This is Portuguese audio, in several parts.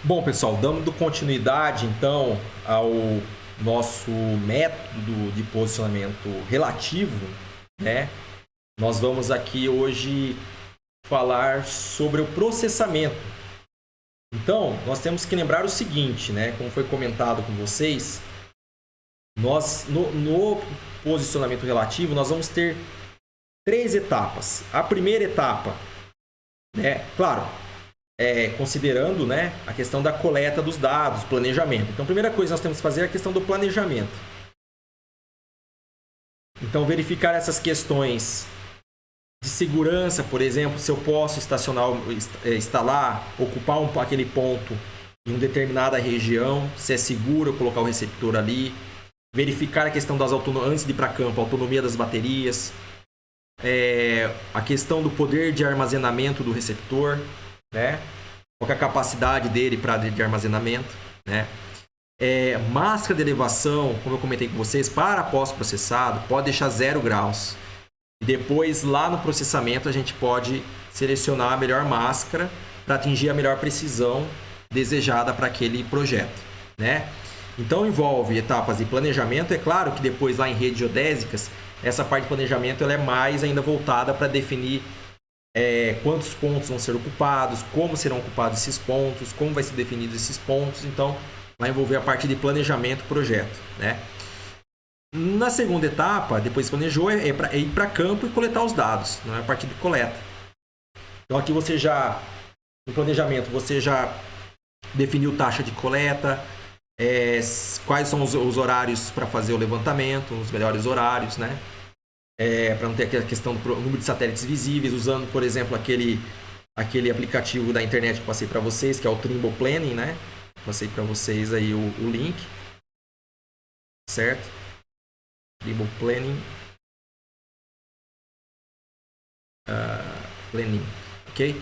Bom, pessoal, dando continuidade então ao nosso método de posicionamento relativo, né? Nós vamos aqui hoje falar sobre o processamento. Então, nós temos que lembrar o seguinte, né? Como foi comentado com vocês, nós no posicionamento relativo nós vamos ter três etapas. A primeira etapa, né? Claro, considerando, né, a questão da coleta dos dados, planejamento. Então, a primeira coisa que nós temos que fazer é a questão do planejamento. Então, verificar essas questões de segurança, por exemplo, se eu posso instalar, ocupar aquele ponto em uma determinada região, se é seguro eu colocar o receptor ali. Verificar a questão das antes de ir para campo, a autonomia das baterias, a questão do poder de armazenamento do receptor, né? Qual é a capacidade dele de armazenamento, né? Máscara de elevação, como eu comentei com vocês, para pós-processado, pode deixar 0 graus. E depois, lá no processamento, a gente pode selecionar a melhor máscara para atingir a melhor precisão desejada para aquele projeto, né? Então, envolve etapas de planejamento. É claro que depois, lá em redes geodésicas, essa parte de planejamento ela é mais ainda voltada para definir quantos pontos vão ser ocupados, como serão ocupados esses pontos, como vai ser definidos esses pontos. Então, vai envolver a parte de planejamento projeto, né? Na segunda etapa, depois planejou, é ir para campo e coletar os dados, não é a parte de coleta. Então, aqui você já, no planejamento, você já definiu taxa de coleta, quais são os horários para fazer o levantamento, os melhores horários, né? Para não ter aquela questão do número de satélites visíveis, usando, por exemplo, aquele aplicativo da internet que eu passei para vocês, que é o Trimble Planning, né? Passei para vocês aí o link, certo? Trimble Planning. Planning, ok?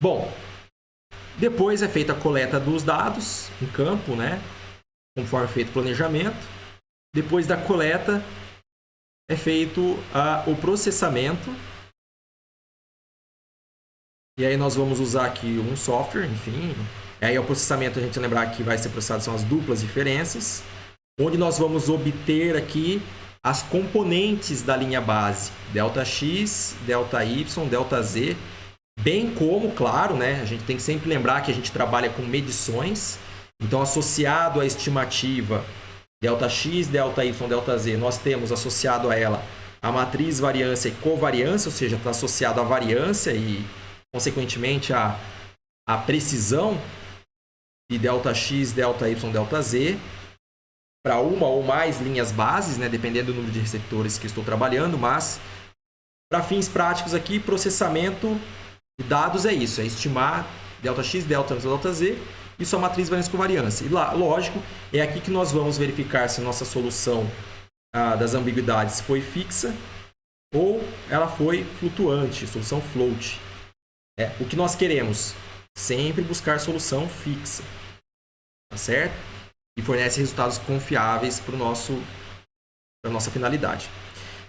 Bom, depois é feita a coleta dos dados em campo, né? Conforme feito o planejamento. Depois da coleta, é feito o processamento. E aí nós vamos usar aqui um software, enfim. Aí o processamento, a gente lembrar que vai ser processado são as duplas diferenças, onde nós vamos obter aqui as componentes da linha base, ΔX, ΔY, ΔZ, bem como, claro, né, a gente tem que sempre lembrar que a gente trabalha com medições, então associado à estimativa ΔX, ΔY, ΔZ, nós temos associado a ela a matriz variância e covariância, ou seja, está associado à variância e, consequentemente, a precisão de ΔX, ΔY, ΔZ para uma ou mais linhas bases, né, dependendo do número de receptores que estou trabalhando, mas para fins práticos aqui, processamento de dados é isso, é estimar ΔX, ΔY, ΔZ e sua matriz variância com variância. E lá, lógico, é aqui que nós vamos verificar se a nossa solução das ambiguidades foi fixa ou ela foi flutuante, solução float. O que nós queremos? Sempre buscar solução fixa, tá certo? E fornece resultados confiáveis para a nossa finalidade.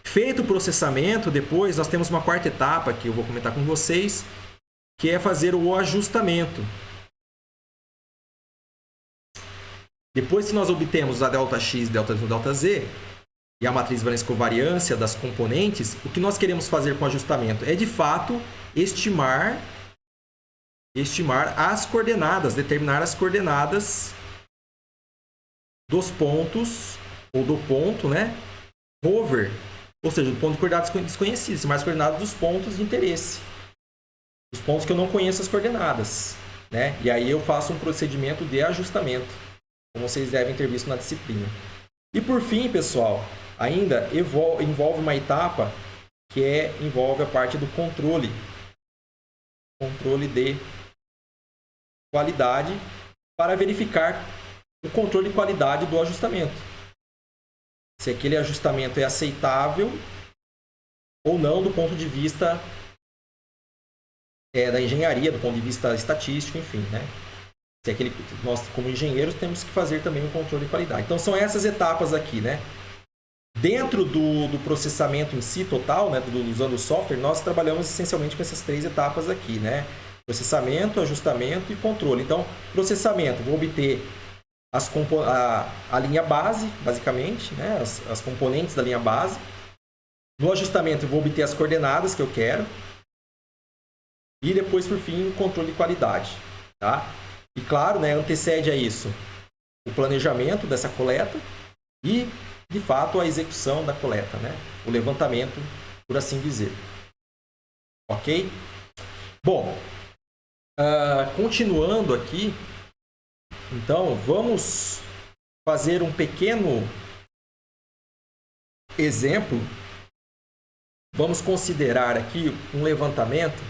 Feito o processamento, depois nós temos uma quarta etapa que eu vou comentar com vocês, que é fazer o ajustamento. Depois que nós obtemos a ΔX, ΔY, ΔZ e a matriz variância covariância das componentes, o que nós queremos fazer com o ajustamento é, de fato, estimar as coordenadas, determinar as coordenadas dos pontos, ou do ponto, né? Hover, ou seja, do ponto de coordenadas desconhecidas, mais coordenadas dos pontos de interesse. Os pontos que eu não conheço as coordenadas, né? E aí eu faço um procedimento de ajustamento, como vocês devem ter visto na disciplina. E por fim, pessoal, ainda envolve uma etapa que envolve a parte do controle de qualidade para verificar o controle de qualidade do ajustamento. Se aquele ajustamento é aceitável ou não do ponto de vista da engenharia, do ponto de vista estatístico, enfim, né? Nós, como engenheiros, temos que fazer também o controle de qualidade. Então, são essas etapas aqui, né? Dentro do processamento em si total, né, usando o software, nós trabalhamos essencialmente com essas três etapas aqui, né? Processamento, ajustamento e controle. Então, processamento, vou obter a linha base, basicamente, né? as componentes da linha base. No ajustamento, eu vou obter as coordenadas que eu quero. E depois, por fim, o controle de qualidade. Tá? E claro, né, antecede a isso o planejamento dessa coleta e, de fato, a execução da coleta, né? O levantamento, por assim dizer. Ok? Bom, continuando aqui, então, vamos fazer um pequeno exemplo. Vamos considerar aqui um levantamento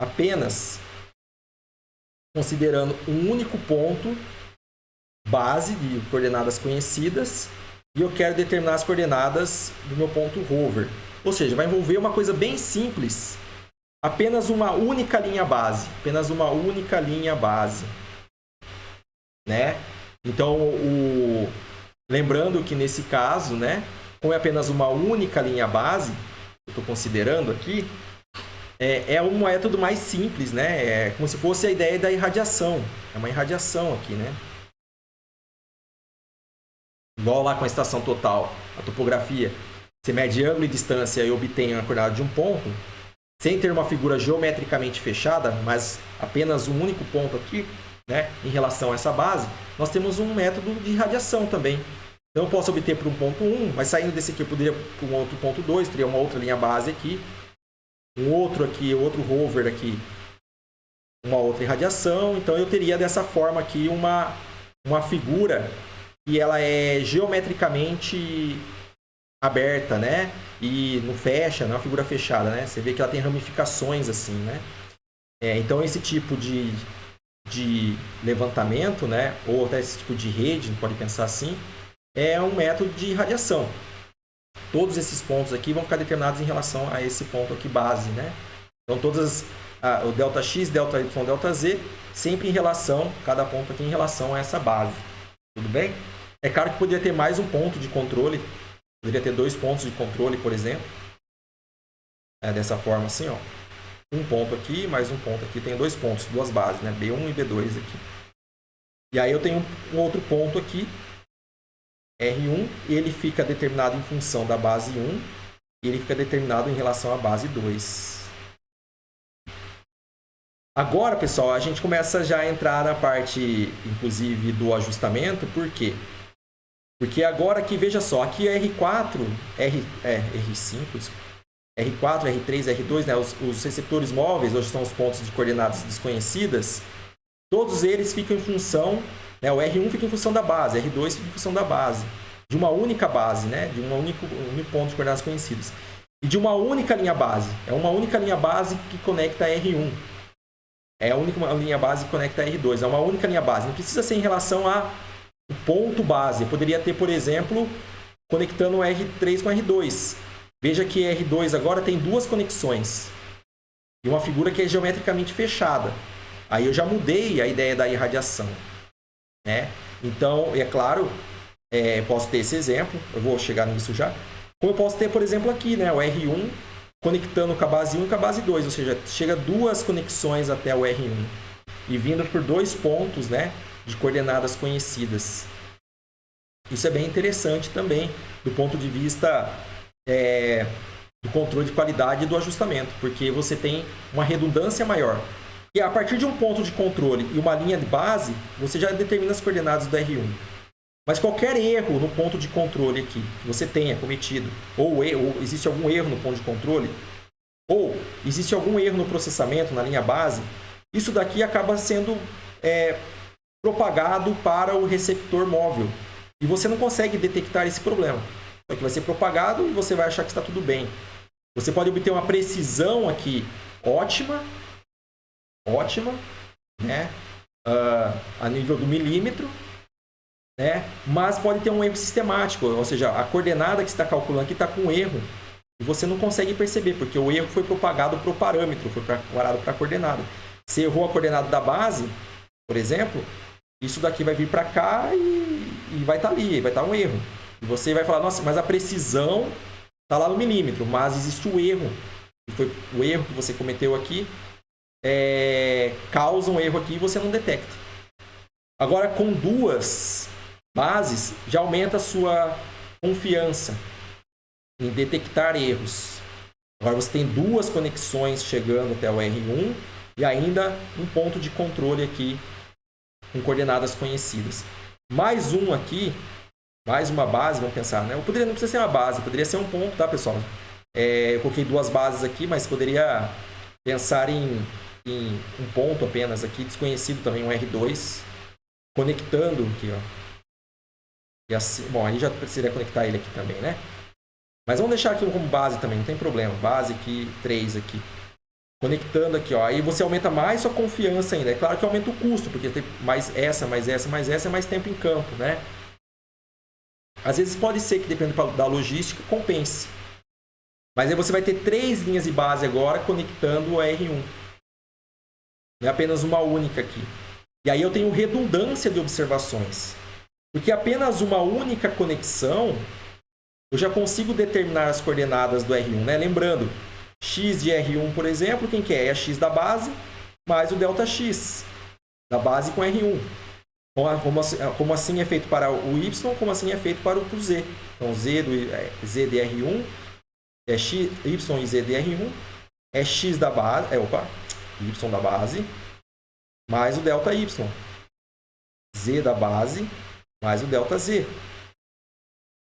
apenas considerando um único ponto base de coordenadas conhecidas e eu quero determinar as coordenadas do meu ponto hover. Ou seja, vai envolver uma coisa bem simples, apenas uma única linha base, né? Então, lembrando que nesse caso, né, como é apenas uma única linha base, eu estou considerando aqui, é um método mais simples, né? É como se fosse a ideia da irradiação. É uma irradiação aqui, né? Igual lá com a estação total, a topografia. Você mede ângulo e distância e obtém a coordenada de um ponto, sem ter uma figura geometricamente fechada, mas apenas um único ponto aqui, né, em relação a essa base, nós temos um método de irradiação também. Então, eu posso obter para um ponto 1, mas saindo desse aqui, eu poderia para um outro ponto 2, teria uma outra linha base aqui, um outro aqui, outro hover aqui, uma outra irradiação. Então, eu teria dessa forma aqui uma figura que ela é geometricamente aberta, né? E não fecha, não é uma figura fechada, né? Você vê que ela tem ramificações assim, né? Então, esse tipo de levantamento, né? Ou até esse tipo de rede, pode pensar assim, é um método de irradiação. Todos esses pontos aqui vão ficar determinados em relação a esse ponto aqui base, né? Então, o delta x, delta y, delta z, sempre em relação, cada ponto aqui em relação a essa base. Tudo bem? É claro que poderia ter mais um ponto de controle. Poderia ter 2 pontos de controle, por exemplo. Dessa forma assim, ó. Um ponto aqui, mais um ponto aqui. Tenho 2 pontos, 2 bases, né? B1 e B2 aqui. E aí eu tenho um outro ponto aqui, R1, e ele fica determinado em função da base 1 e ele fica determinado em relação à base 2. Agora, pessoal, a gente começa já a entrar na parte, inclusive, do ajustamento. Por quê? Porque agora aqui, veja só, aqui é R4, R5, R4, R3, R2, né? Os receptores móveis, hoje são os pontos de coordenadas desconhecidas, todos eles ficam em função, né? O R1 fica em função da base, R2 fica em função da base, de uma única base, né? De um único ponto de coordenadas conhecidas. E de uma única linha base. É uma única linha base que conecta R1. É a única linha base que conecta R2. É uma única linha base. Não precisa ser em relação a ponto base. Eu poderia ter, por exemplo, conectando o R3 com R2. Veja que R2 agora tem 2 conexões. E uma figura que é geometricamente fechada. Aí eu já mudei a ideia da irradiação, né? Então, é claro, posso ter esse exemplo. Eu vou chegar nisso já. Como eu posso ter, por exemplo, aqui, né? O R1 conectando com a base 1 e com a base 2. Ou seja, chega 2 conexões até o R1. E vindo por 2 pontos, né? De coordenadas conhecidas. Isso é bem interessante também, do ponto de vista do controle de qualidade e do ajustamento, porque você tem uma redundância maior. E a partir de um ponto de controle e uma linha de base, você já determina as coordenadas do R1. Mas qualquer erro no ponto de controle aqui, que você tenha cometido, ou existe algum erro no ponto de controle, ou existe algum erro no processamento, na linha base, isso daqui acaba sendo propagado para o receptor móvel. E você não consegue detectar esse problema. Só que vai ser propagado e você vai achar que está tudo bem. Você pode obter uma precisão aqui ótima, né? A nível do milímetro, né? Mas pode ter um erro sistemático, ou seja, a coordenada que você está calculando aqui está com erro e você não consegue perceber, porque o erro foi propagado para o parâmetro, foi propagado para a coordenada. Se errou a coordenada da base, por exemplo, isso daqui vai vir para cá e vai estar ali, vai estar um erro. E você vai falar, nossa, mas a precisão está lá no milímetro, mas existe o erro. E foi o erro que você cometeu aqui causa um erro aqui e você não detecta. Agora, com 2 bases, já aumenta a sua confiança em detectar erros. Agora você tem 2 conexões chegando até o R1 e ainda um ponto de controle aqui com coordenadas conhecidas. Mais um aqui, mais uma base, vamos pensar, né? Não precisa ser uma base, poderia ser um ponto, tá, pessoal? Eu coloquei 2 bases aqui, mas poderia pensar em um ponto apenas aqui, desconhecido também, um R2, conectando aqui, ó. E assim, bom, aí já precisaria conectar ele aqui também, né? Mas vamos deixar aqui como base também, não tem problema. Base aqui, 3 aqui. Conectando aqui, ó. Aí você aumenta mais sua confiança ainda. É claro que aumenta o custo, porque tem mais essa, é mais tempo em campo, né? Às vezes pode ser que, dependendo da logística, compense. Mas aí você vai ter 3 linhas de base agora conectando o R1. Não é apenas uma única aqui. E aí eu tenho redundância de observações. Porque apenas uma única conexão, eu já consigo determinar as coordenadas do R1, né? Lembrando, x de R1, por exemplo, quem que é? É a x da base mais o ΔX da base com R1. Como assim é feito para o Y, como assim é feito para o Z. Então, Z de R1 é x, Y e Z de R1 é x da base, Y da base mais o ΔY. Z da base mais o ΔZ.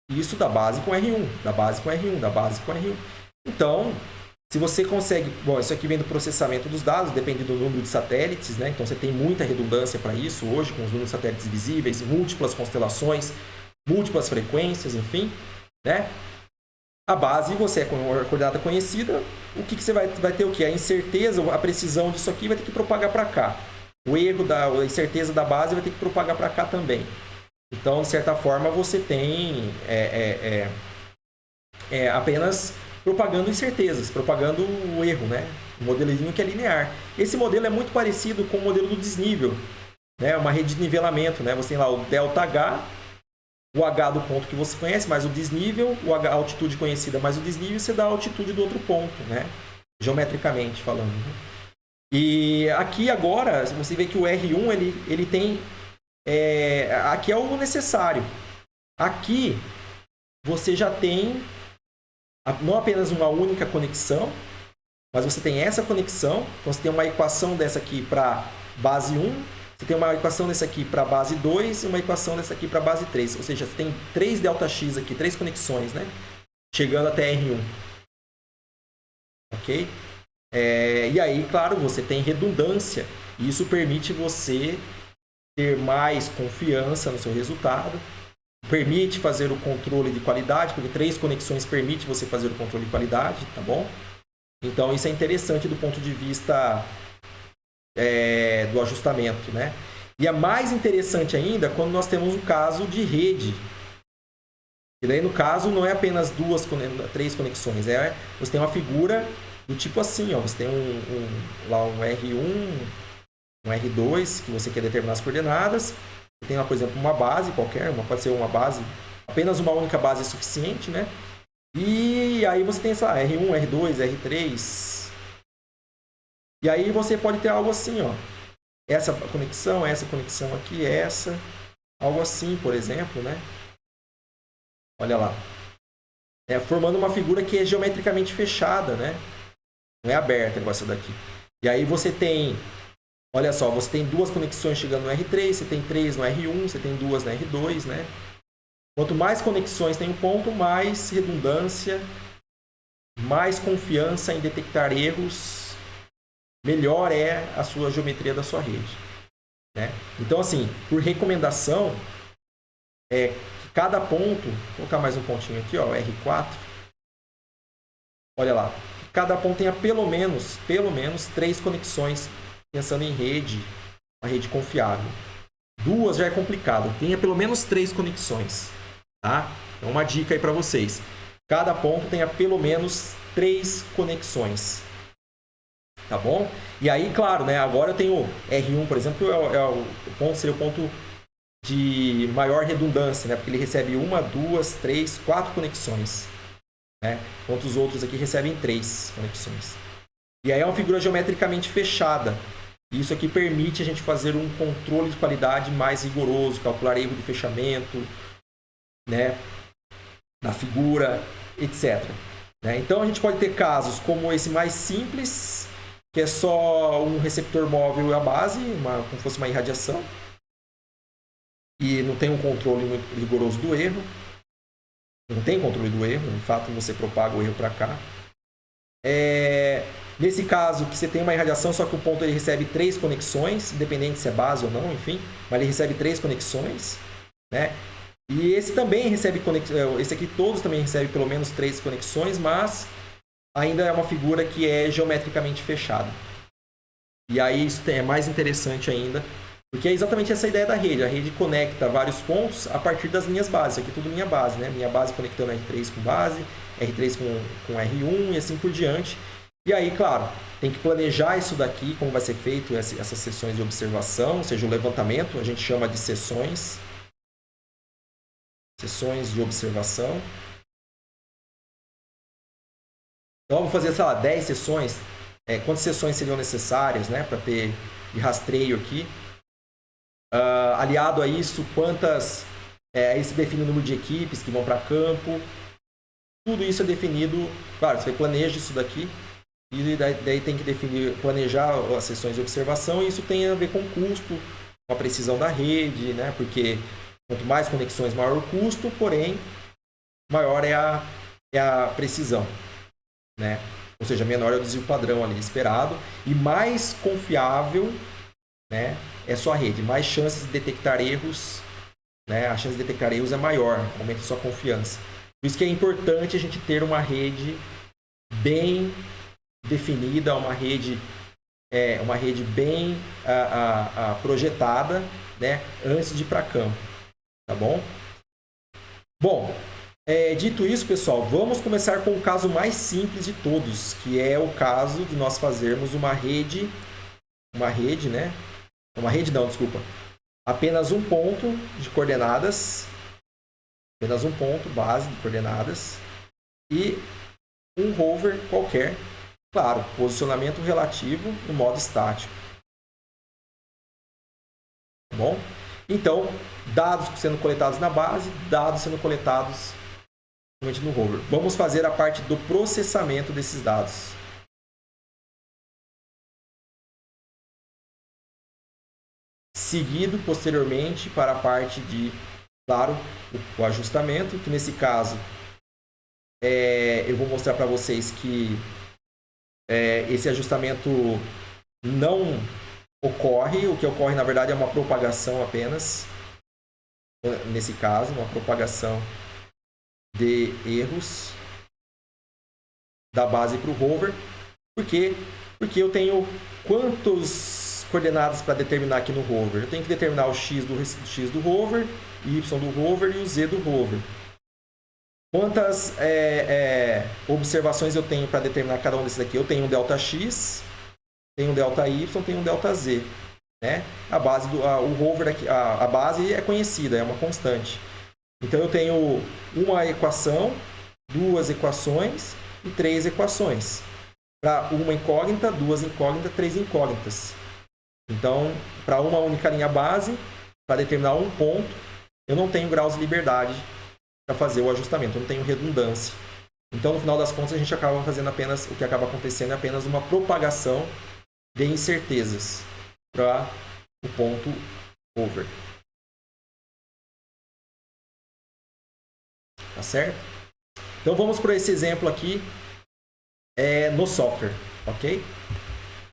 Isso da base com R1, da base com R1, da base com R1. Então, se você consegue... Bom, isso aqui vem do processamento dos dados, depende do número de satélites, né? Então, você tem muita redundância para isso hoje, com os números de satélites visíveis, múltiplas constelações, múltiplas frequências, enfim, né? A base, você é com uma coordenada conhecida, o que você vai ter o quê? A incerteza, a precisão disso aqui vai ter que propagar para cá. O erro a incerteza da base vai ter que propagar para cá também. Então, de certa forma, você tem apenas propagando incertezas, propagando o erro, né? Um modelinho que é linear. Esse modelo é muito parecido com o modelo do desnível, né? Uma rede de nivelamento, né? Você tem lá o ΔH, o H do ponto que você conhece, mais o desnível, a altitude conhecida mais o desnível, você dá a altitude do outro ponto, né? Geometricamente falando. E aqui agora, você vê que o R1 ele tem... aqui é o necessário. Aqui você já tem não apenas uma única conexão, mas você tem essa conexão. Então você tem uma equação dessa aqui para base 1, você tem uma equação dessa aqui para base 2 e uma equação dessa aqui para base 3. Ou seja, você tem 3 ΔX aqui, 3 conexões, né? Chegando até R1. Ok? E aí, claro, você tem redundância. E isso permite você ter mais confiança no seu resultado, permite fazer o controle de qualidade, porque 3 conexões permite você fazer o controle de qualidade, tá bom? Então, isso é interessante do ponto de vista do ajustamento, né? E é mais interessante ainda quando nós temos um caso de rede. E daí, no caso, não é apenas 3 conexões, você tem uma figura do tipo assim, ó, você tem lá um R1, um R2, que você quer determinar as coordenadas. Você tem, por exemplo, uma base qualquer, pode ser uma base, apenas uma única base é suficiente, né? E aí você tem, sei lá, R1, R2, R3. E aí você pode ter algo assim, ó. Essa conexão aqui, essa. Algo assim, por exemplo, né? Olha lá. Formando uma figura que é geometricamente fechada, né? Não é aberta igual essa daqui. E aí você tem... Olha só, você tem 2 conexões chegando no R3, você tem 3 no R1, você tem 2 no R2, né? Quanto mais conexões tem um ponto, mais redundância, mais confiança em detectar erros, melhor é a sua geometria da sua rede, né? Então, assim, por recomendação, que cada ponto, vou colocar mais um pontinho aqui, ó, R4, olha lá, cada ponto tenha pelo menos 3 conexões, pensando em rede, uma rede confiável. 2 já é complicado. Tenha pelo menos 3 conexões. Tá? Então, uma dica aí para vocês. Cada ponto tenha pelo menos 3 conexões. Tá bom? E aí, claro, né? Agora eu tenho R1, por exemplo, seria o ponto de maior redundância, né? Porque ele recebe 1, 2, 3, 4 conexões. Né? Enquanto os outros aqui recebem 3 conexões. E aí é uma figura geometricamente fechada. Isso aqui permite a gente fazer um controle de qualidade mais rigoroso, calcular erro de fechamento, né, na figura, etc. Né? Então a gente pode ter casos como esse mais simples, que é só um receptor móvel e a base, como fosse uma irradiação, e não tem um controle muito rigoroso do erro. Não tem controle do erro, de fato você propaga o erro para cá. Nesse caso, que você tem uma irradiação, só que o ponto ele recebe 3 conexões, independente se é base ou não, enfim, mas ele recebe 3 conexões, né? E esse também recebe esse aqui todos também recebem pelo menos 3 conexões, mas ainda é uma figura que é geometricamente fechada. E aí isso é mais interessante ainda, porque é exatamente essa ideia da rede. A rede conecta vários pontos a partir das linhas base. Aqui é tudo linha base, né? Linha base conectando R3 com base, R3 com R1 e assim por diante. E aí, claro, tem que planejar isso daqui, como vai ser feito essas sessões de observação, ou seja, o levantamento, a gente chama de sessões. Sessões de observação. Então, vamos fazer, sei lá, 10 sessões. Quantas sessões seriam necessárias, né, para ter de rastreio aqui? Aliado a isso, aí se define o número de equipes que vão para campo. Tudo isso é definido, claro, você planeja isso daqui, e daí tem que planejar as sessões de observação, e isso tem a ver com o custo, com a precisão da rede, né? Porque quanto mais conexões, maior o custo, porém, maior é a precisão, né? Ou seja, menor é o desvio padrão ali esperado, e mais confiável, né, é sua rede, mais chances de detectar erros, né? A chance de detectar erros é maior, aumenta a sua confiança. Por isso que é importante a gente ter uma rede bem definida, uma rede bem projetada, né, antes de ir para campo, tá bom? Bom, dito isso, pessoal, vamos começar com o caso mais simples de todos, que é o caso de nós fazermos uma rede, né? Uma rede não, desculpa. Apenas um ponto de coordenadas, apenas um ponto base de coordenadas e um rover qualquer, claro, posicionamento relativo no modo estático. Tá bom? Então, dados sendo coletados na base, dados sendo coletados no rover. Vamos fazer a parte do processamento desses dados. Seguido posteriormente para a parte de, claro, o ajustamento, que nesse caso eu vou mostrar para vocês que esse ajustamento não ocorre. O que ocorre, na verdade, é uma propagação apenas. Nesse caso, uma propagação de erros da base para o rover. Por quê? Porque eu tenho quantas coordenadas para determinar aqui no rover? Eu tenho que determinar o x do rover, y do rover e o z do rover. Quantas observações eu tenho para determinar cada um desses aqui? Eu tenho um ΔX, tenho um ΔY, tenho um ΔZ. Né? A base o rover aqui, a base é conhecida, é uma constante. Então eu tenho uma equação, 2 equações e 3 equações. Para uma incógnita, 2 incógnitas, 3 incógnitas. Então, para uma única linha base, para determinar um ponto, eu não tenho graus de liberdade para fazer o ajustamento, eu não tenho redundância. Então, no final das contas, a gente acaba fazendo apenas, o que acaba acontecendo é apenas uma propagação de incertezas para o ponto over. Tá certo? Então, vamos para esse exemplo aqui no software, ok?